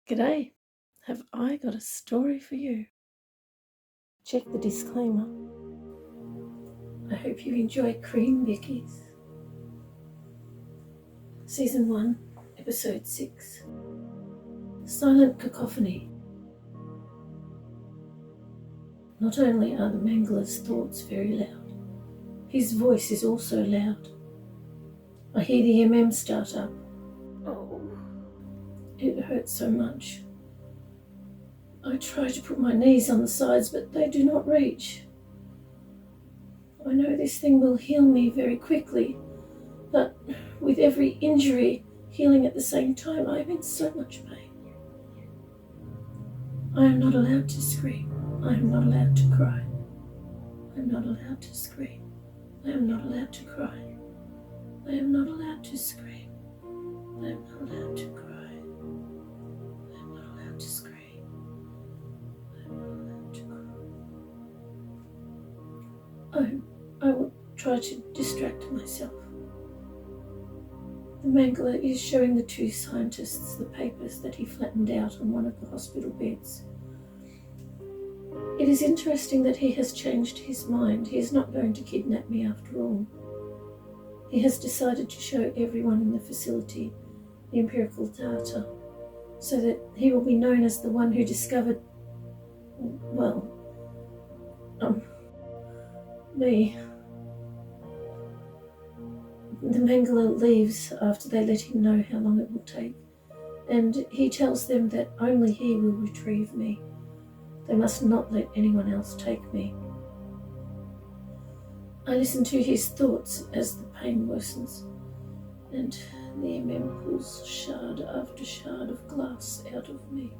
G'day, have I got a story for you? Check the disclaimer. I hope you enjoy Cream Vickies. Season 1, Episode 6. Silent Cacophony. Not only are the Mangler's thoughts very loud, his voice is also loud. I hear the start up. Oh, it hurts so much. I try to put my knees on the sides, but they do not reach. I know this thing will heal me very quickly, but with every injury healing at the same time, I am in so much pain. I am not allowed to scream. I am not allowed to cry. I am not allowed to scream. I am not allowed to cry. I am not allowed to scream. I am not allowed to cry. I am not allowed to scream. I am not allowed to cry. Oh, I will try to distract myself. The Mangler is showing the two scientists the papers that he flattened out on one of the hospital beds. It is interesting that he has changed his mind. He is not going to kidnap me after all. He has decided to show everyone in the facility the empirical data so that he will be known as the one who discovered, me. The Mangler leaves after they let him know how long it will take, and he tells them that only he will retrieve me. They must not let anyone else take me. I listen to his thoughts as the pain worsens, and the pulls shard after shard of glass out of me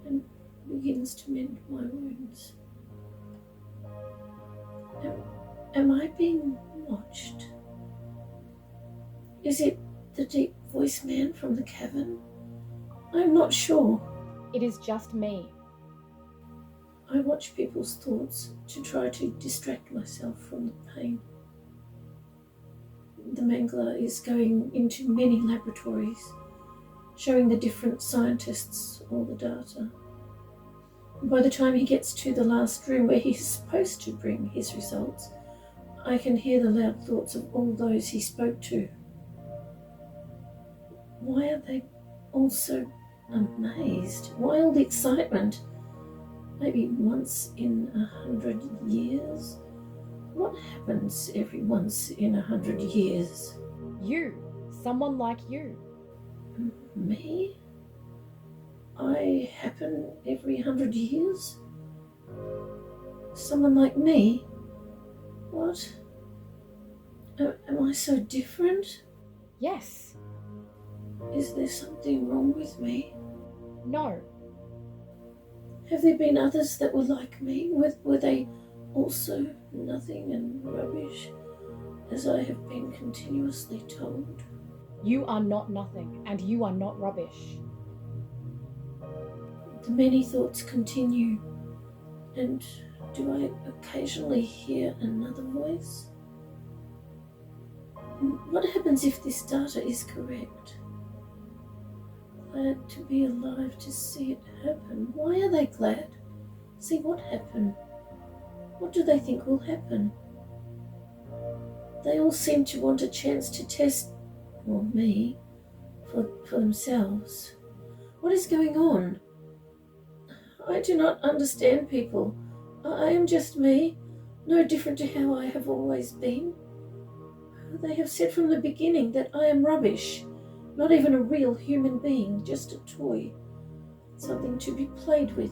and begins to mend my wounds. Am I being watched? Is it the deep voice man from the cavern? I'm not sure. It is just me. I watch people's thoughts to try to distract myself from the pain. The Mangler is going into many laboratories, showing the different scientists all the data. By the time he gets to the last room where he's supposed to bring his results, I can hear the loud thoughts of all those he spoke to. Why are they all so amazed? Why all the excitement? Maybe once in 100 years? What happens every once in 100 years? You. Someone like you. Me? I happen every 100 years? Someone like me? What? Am I so different? Yes. Is there something wrong with me? No. Have there been others that were like me? Were they also nothing and rubbish, as I have been continuously told? You are not nothing, and you are not rubbish. The many thoughts continue, and do I occasionally hear another voice? What happens if this data is correct? Glad to be alive to see it happen. Why are they glad? See what happened. What do they think will happen? They all seem to want a chance to test, me, for themselves. What is going on? I do not understand people. I am just me, no different to how I have always been. They have said from the beginning that I am rubbish, not even a real human being, just a toy, something to be played with,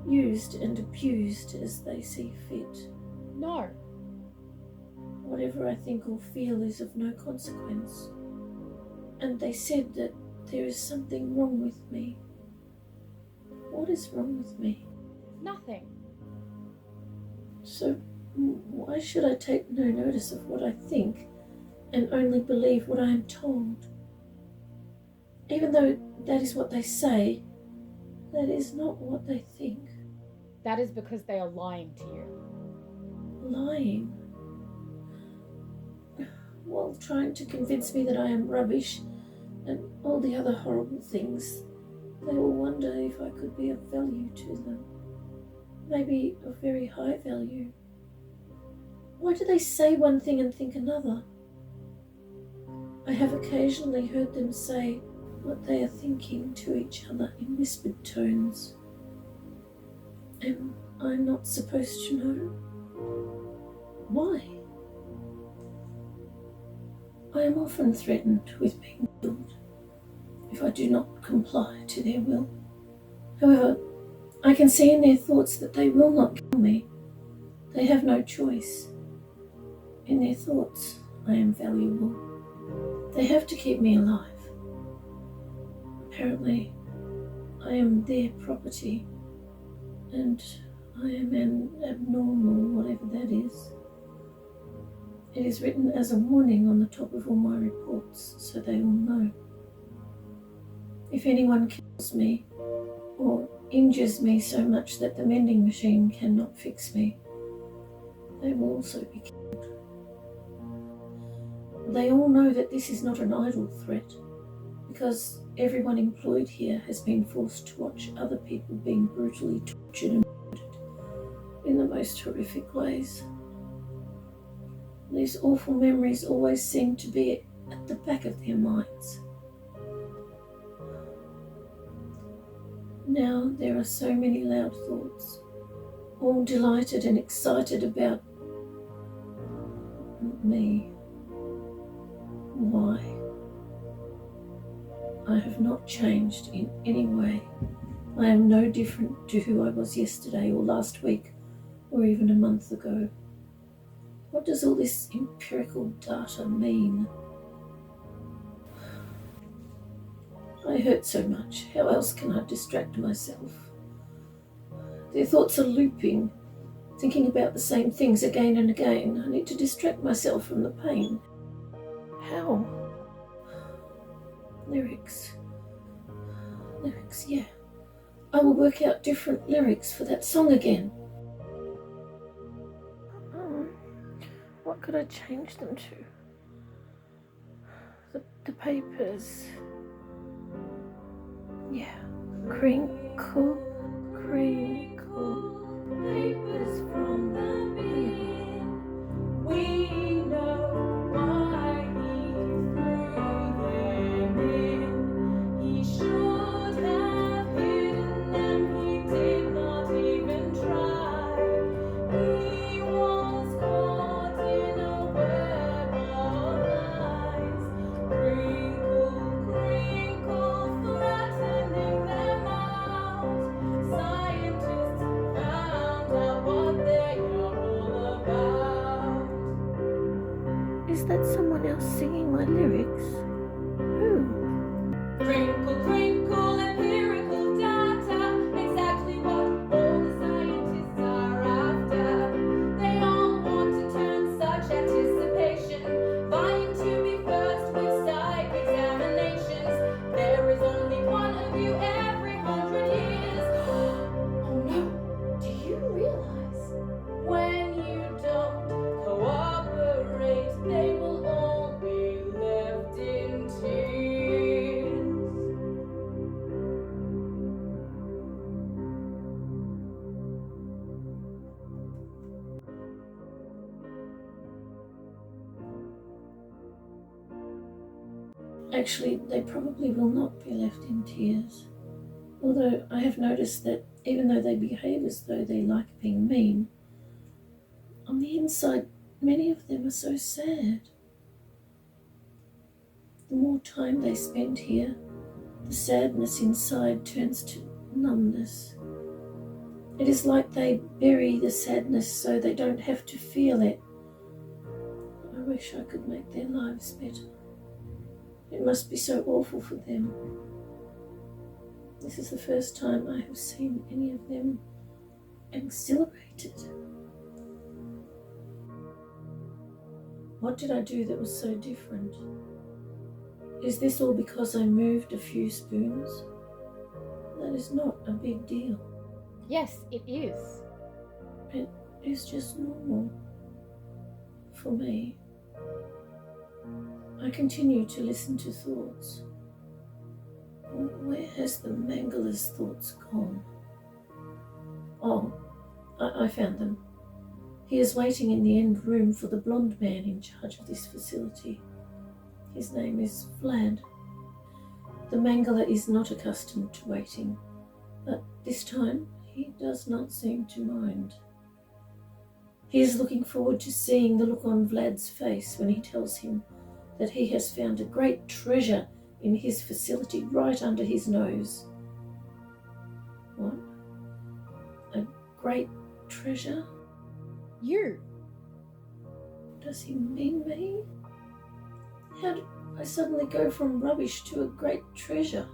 used and abused as they see fit. No. Whatever I think or feel is of no consequence. And they said that there is something wrong with me. What is wrong with me? Nothing. So why should I take no notice of what I think and only believe what I am told? Even though that is what they say, that is not what they think. That is because they are lying to you. Lying? While trying to convince me that I am rubbish and all the other horrible things They will wonder if I could be of value to them, maybe of very high value. Why do they say one thing and think another? I have occasionally heard them say what they are thinking to each other in whispered tones. Am I not supposed to know? Why? I am often threatened with being killed if I do not comply to their will. However, I can see in their thoughts that they will not kill me. They have no choice. In their thoughts, I am valuable. They have to keep me alive. Apparently, I am their property, and I am an abnormal, whatever that is. It is written as a warning on the top of all my reports, so they will know. If anyone kills me, or injures me so much that the mending machine cannot fix me, they will also be killed. They all know that this is not an idle threat, because everyone employed here has been forced to watch other people being brutally tortured and murdered in the most horrific ways. These awful memories always seem to be at the back of their minds. Now there are so many loud thoughts, all delighted and excited about me. Why? I have not changed in any way. I am no different to who I was yesterday or last week or even a month ago. What does all this empirical data mean? I hurt so much. How else can I distract myself? Their thoughts are looping, thinking about the same things again and again. I need to distract myself from the pain. How? Lyrics, yeah. I will work out different lyrics for that song again. What could I change them to? The papers. Yeah. Crinkle, papers from the bin. We know why he threw them in. He should have hidden them, he did not even try. He was caught in a web of lies. Crinkle, flattening them out. Scientists found out what they are all about. Is that someone else singing my lyrics? Who? Crinkle, empirical data, exactly what all the scientists are after. They all want to turn such anticipation, vying to be first with psych examinations. There is only one of you every 100 years. Oh no, do you realize? When you don't cooperate, they will all be left in tears. Actually, they probably will not be left in tears. Although I have noticed that even though they behave as though they like being mean, on the inside, many of them are so sad. The more time they spend here, the sadness inside turns to numbness. It is like they bury the sadness so they don't have to feel it. I wish I could make their lives better. It must be so awful for them. This is the first time I have seen any of them exhilarated. What did I do that was so different? Is this all because I moved a few spoons? That is not a big deal. Yes, it is. It is just normal for me. I continue to listen to thoughts. Where has the Mangler's thoughts gone? Oh, I found them. He is waiting in the end room for the blonde man in charge of this facility. His name is Vlad. The Mangler is not accustomed to waiting, but this time he does not seem to mind. He is looking forward to seeing the look on Vlad's face when he tells him that he has found a great treasure in his facility right under his nose. What? A great treasure? You! Does he mean me? How did I suddenly go from rubbish to a great treasure?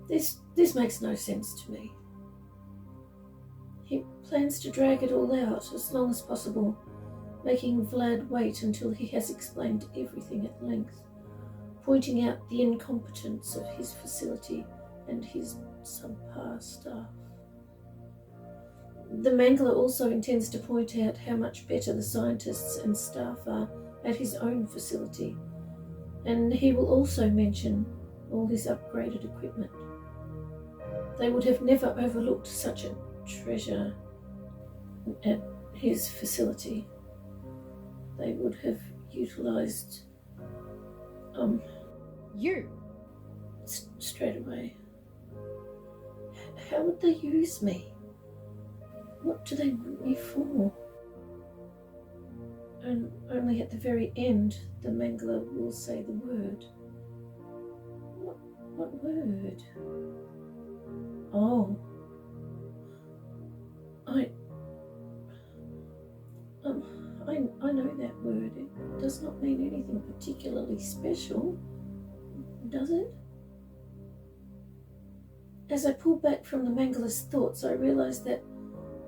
This makes no sense to me. He plans to drag it all out as long as possible, making Vlad wait until he has explained everything at length, pointing out the incompetence of his facility and his subpar staff. The Mangler also intends to point out how much better the scientists and staff are at his own facility, and he will also mention all his upgraded equipment. They would have never overlooked such a treasure at his facility. They would have utilized You! straight away. How would they use me? What do they want me for? And only at the very end the Mangler will say the word. What word? Oh. I know that word. It does not mean anything particularly special, does it? As I pulled back from the Mangler's thoughts, I realized that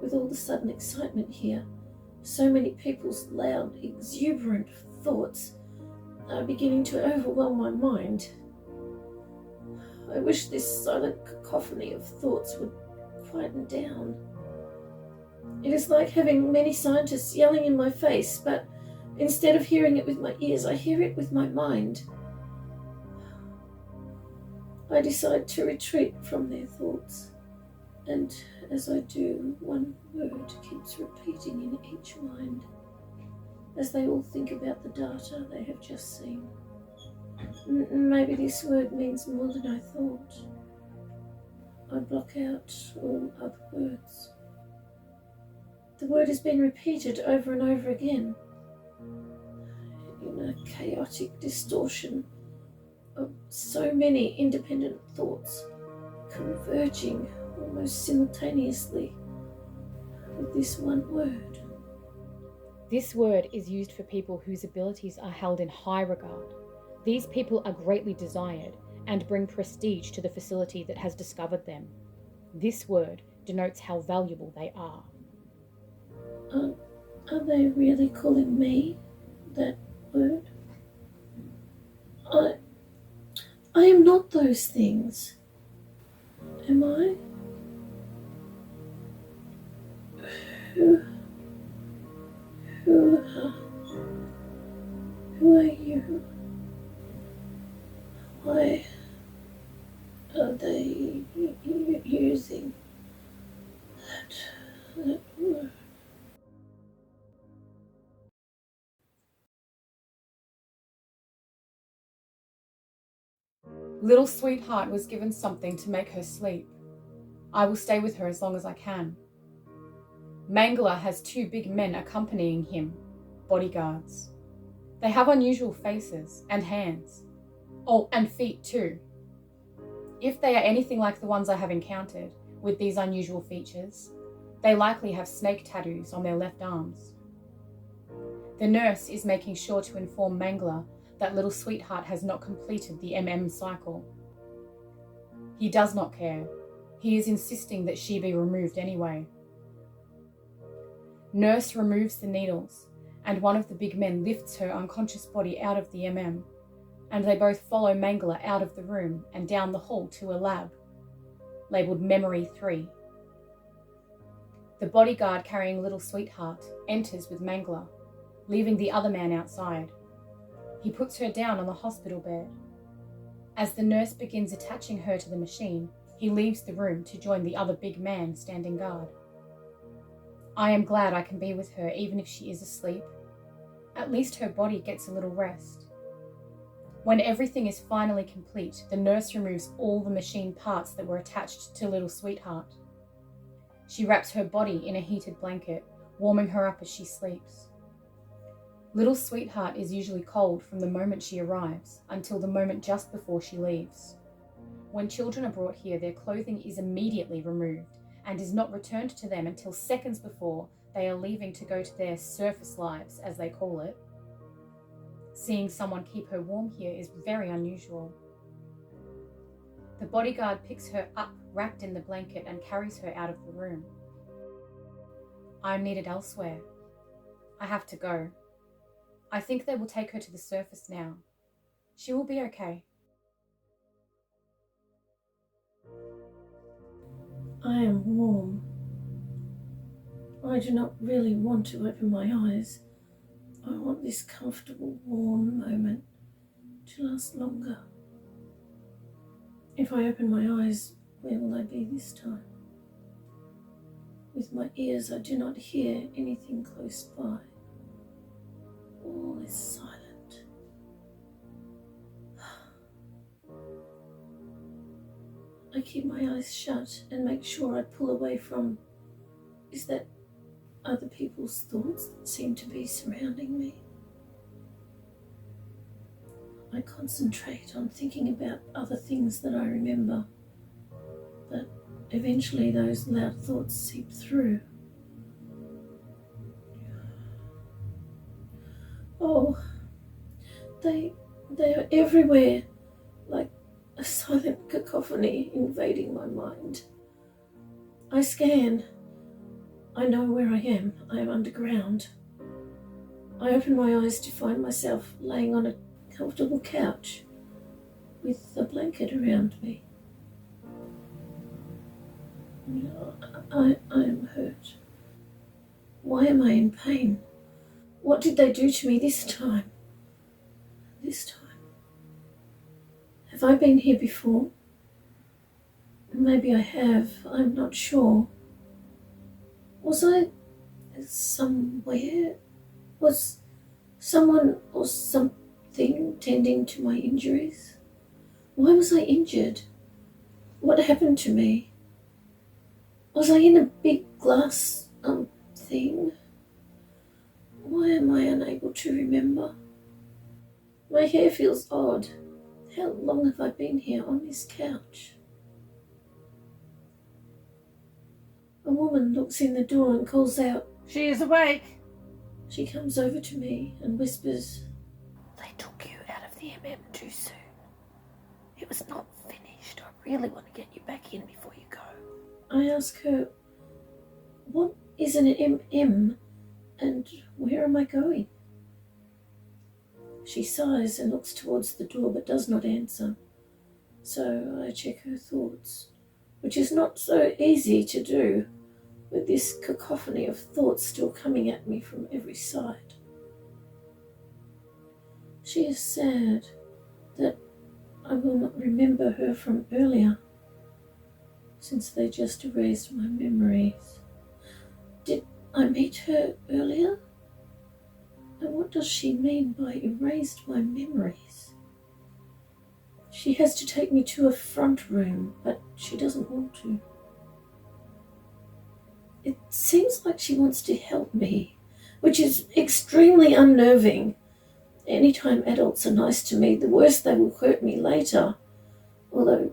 with all the sudden excitement here, so many people's loud, exuberant thoughts are beginning to overwhelm my mind. I wish this silent cacophony of thoughts would quieten down. It is like having many scientists yelling in my face, but instead of hearing it with my ears, I hear it with my mind. I decide to retreat from their thoughts, and as I do, one word keeps repeating in each mind, as they all think about the data they have just seen. Maybe this word means more than I thought. I block out all other words. The word has been repeated over and over again, in a chaotic distortion of so many independent thoughts converging almost simultaneously with this one word. This word is used for people whose abilities are held in high regard. These people are greatly desired and bring prestige to the facility that has discovered them. This word denotes how valuable they are. Are they really calling me that word? I am not those things. Am I? Who are you? Why are they using that word? Little sweetheart was given something to make her sleep. I will stay with her as long as I can. Mangler has 2 big men accompanying him, bodyguards. They have unusual faces and hands. Oh, and feet too. If they are anything like the ones I have encountered, with these unusual features, they likely have snake tattoos on their left arms. The nurse is making sure to inform Mangler that little sweetheart has not completed the cycle. He does not care. He is insisting that she be removed anyway. Nurse removes the needles, and one of the big men lifts her unconscious body out of the and they both follow Mangler out of the room and down the hall to a lab, labelled Memory 3. The bodyguard carrying little sweetheart enters with Mangler, leaving the other man outside. He puts her down on the hospital bed. As the nurse begins attaching her to the machine, he leaves the room to join the other big man standing guard. I am glad I can be with her even if she is asleep. At least her body gets a little rest. When everything is finally complete, the nurse removes all the machine parts that were attached to little sweetheart. She wraps her body in a heated blanket, warming her up as she sleeps. Little sweetheart is usually cold from the moment she arrives until the moment just before she leaves. When children are brought here, their clothing is immediately removed and is not returned to them until seconds before they are leaving to go to their surface lives, as they call it. Seeing someone keep her warm here is very unusual. The bodyguard picks her up, wrapped in the blanket, and carries her out of the room. I am needed elsewhere. I have to go. I think they will take her to the surface now. She will be okay. I am warm. I do not really want to open my eyes. I want this comfortable, warm moment to last longer. If I open my eyes, where will I be this time? With my ears, I do not hear anything close by. All is silent. I keep my eyes shut and make sure I pull away from, is that other people's thoughts that seem to be surrounding me. I concentrate on thinking about other things that I remember, but eventually those loud thoughts seep through. Oh, they are everywhere, like a silent cacophony invading my mind. I scan. I know where I am. I am underground. I open my eyes to find myself laying on a comfortable couch with a blanket around me. I am hurt. Why am I in pain? What did they do to me this time? This time? Have I been here before? Maybe I have. I'm not sure. Was I somewhere? Was someone or something tending to my injuries? Why was I injured? What happened to me? Was I in a big glass thing? Why am I unable to remember? My hair feels odd. How long have I been here on this couch? A woman looks in the door and calls out, "She is awake." She comes over to me and whispers, "They took you out of the MM too soon. It was not finished. I really want to get you back in before you go." I ask her, what is an MM and where am I going? She sighs and looks towards the door but does not answer. So I check her thoughts, which is not so easy to do with this cacophony of thoughts still coming at me from every side. She is sad that I will not remember her from earlier, since they just erased my memories. Did I meet her earlier? And what does she mean by erased my memories? She has to take me to a front room, but she doesn't want to. It seems like she wants to help me, which is extremely unnerving. Anytime adults are nice to me, the worse they will hurt me later. Although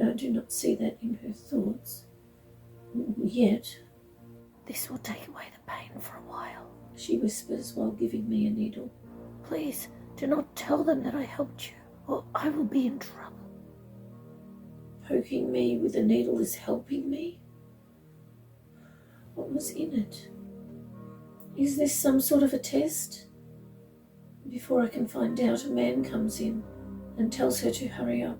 I do not see that in her thoughts. Yet. "This will take away the pain for a while," she whispers while giving me a needle. "Please do not tell them that I helped you, or I will be in trouble." Poking me with a needle is helping me? What was in it? Is this some sort of a test? Before I can find out, a man comes in and tells her to hurry up.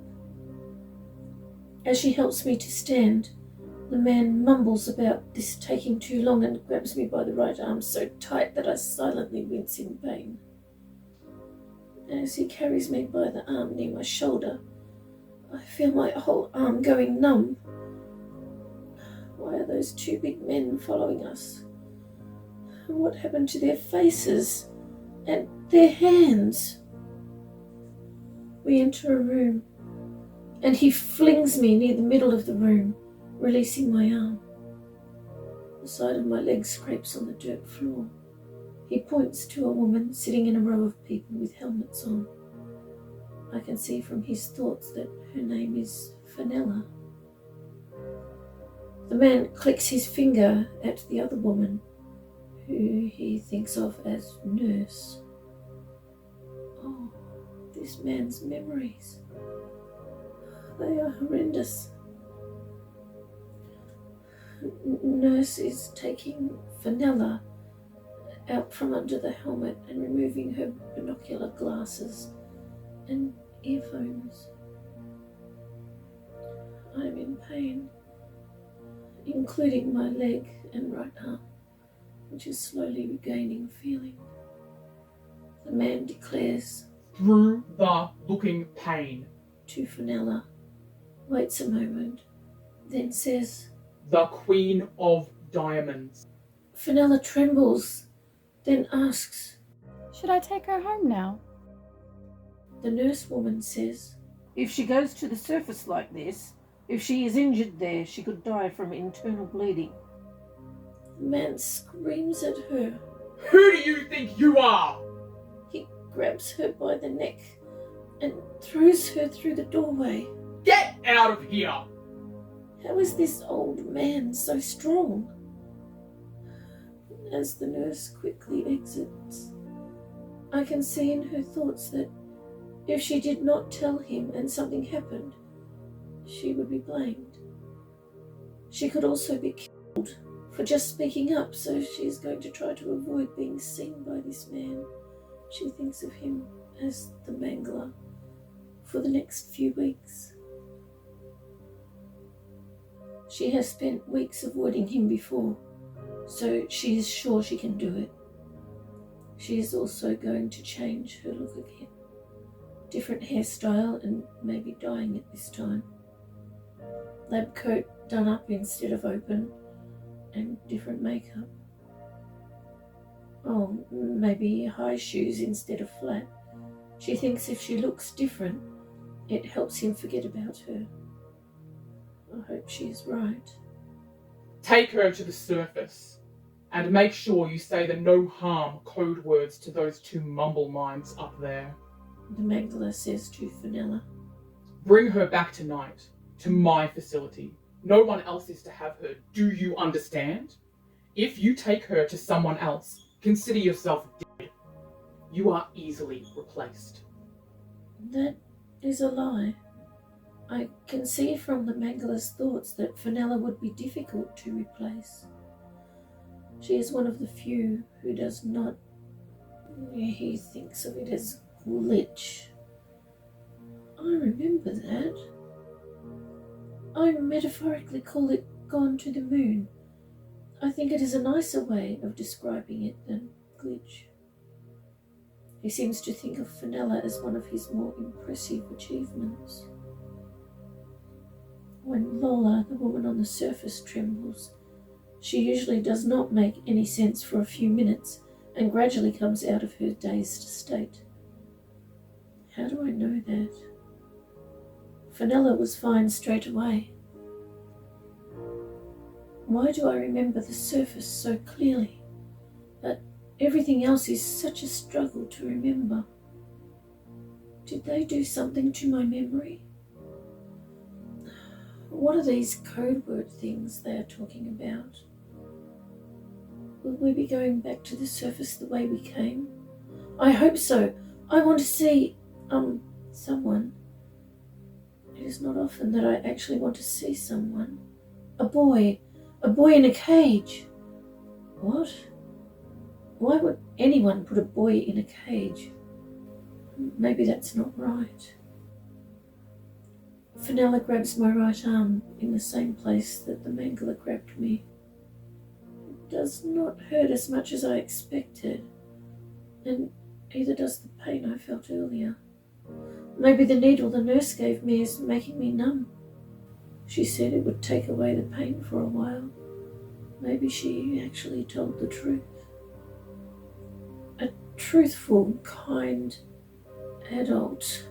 As she helps me to stand, the man mumbles about this taking too long and grabs me by the right arm so tight that I silently wince in pain. As he carries me by the arm near my shoulder, I feel my whole arm going numb. Why are those two big men following us? What happened to their faces and their hands? We enter a room, and he flings me near the middle of the room, releasing my arm. The side of my leg scrapes on the dirt floor. He points to a woman sitting in a row of people with helmets on. I can see from his thoughts that her name is Fenella. The man clicks his finger at the other woman, who he thinks of as Nurse. Oh, this man's memories. They are horrendous. Nurse is taking Fenella out from under the helmet and removing her binocular glasses and earphones. I am in pain, including my leg and right arm, which is slowly regaining feeling. The man declares, "Through the looking pain." To Fenella, waits a moment, then says, "The Queen of Diamonds." Fenella trembles, then asks, Should I take her home now? The nurse woman says, If she goes to the surface like this, if she is injured there, she could die from internal bleeding. The man screams at her. "Who do you think you are?" He grabs her by the neck and throws her through the doorway. "Get out of here!" How is this old man so strong? As the nurse quickly exits, I can see in her thoughts that if she did not tell him and something happened, she would be blamed. She could also be killed for just speaking up, so she is going to try to avoid being seen by this man. She thinks of him as the Mangler for the next few weeks. She has spent weeks avoiding him before, so she is sure she can do it. She is also going to change her look again. Different hairstyle and maybe dyeing it this time. Lab coat done up instead of open, and different makeup. Oh, maybe high shoes instead of flat. She thinks if she looks different, it helps him forget about her. I hope she is right. "Take her to the surface, and make sure you say the no harm code words to those two mumble minds up there. The Mangler says to Fenella. Bring her back tonight, to my facility. No one else is to have her. Do you understand? If you take her to someone else, consider yourself dead. You are easily replaced." That is a lie. I can see from the Mangler's thoughts that Fenella would be difficult to replace. She is one of the few who does not, he thinks of it as glitch. I remember that. I metaphorically call it gone to the moon. I think it is a nicer way of describing it than glitch. He seems to think of Fenella as one of his more impressive achievements. When Lola, the woman on the surface, trembles, she usually does not make any sense for a few minutes and gradually comes out of her dazed state. How do I know that? Fenella was fine straight away. Why do I remember the surface so clearly, but everything else is such a struggle to remember? Did they do something to my memory? What are these code word things they are talking about? Will we be going back to the surface the way we came? I hope so. I want to see, someone. It is not often that I actually want to see someone. A boy in a cage. What? Why would anyone put a boy in a cage? Maybe that's not right. Fenella grabs my right arm in the same place that the Mangler grabbed me. It does not hurt as much as I expected, and neither does the pain I felt earlier. Maybe the needle the nurse gave me is making me numb. She said it would take away the pain for a while. Maybe she actually told the truth. A truthful, kind adult.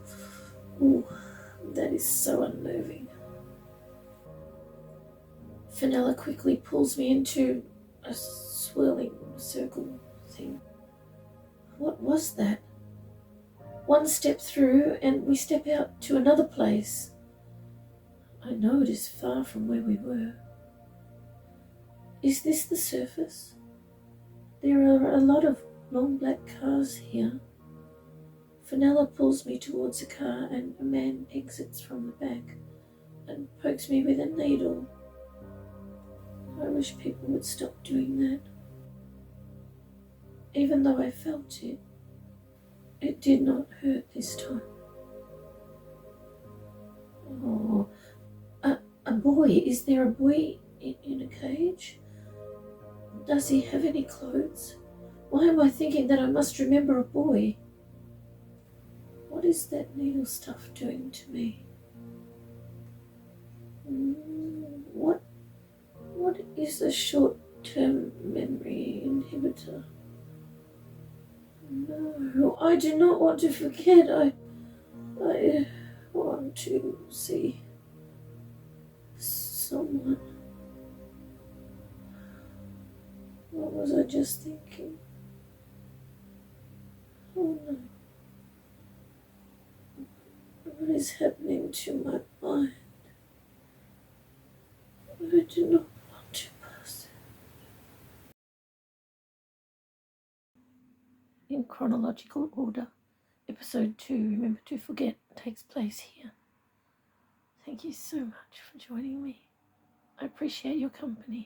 Ooh, that is so unnerving. Fenella quickly pulls me into a swirling circle thing. What was that? One step through and we step out to another place. I know it is far from where we were. Is this the surface? There are a lot of long black cars here. Fenella pulls me towards a car and a man exits from the back and pokes me with a needle. I wish people would stop doing that. Even though I felt it, it did not hurt this time. Oh, a boy. Is there a boy in a cage? Does he have any clothes? Why am I thinking that I must remember a boy? What is that needle stuff doing to me? What is a short-term memory inhibitor? No, I do not want to forget. I want to see someone. What was I just thinking? Oh no. What is happening to my mind? I do not want to pass it. In chronological order, episode 2, Remember to Forget, takes place here. Thank you so much for joining me. I appreciate your company.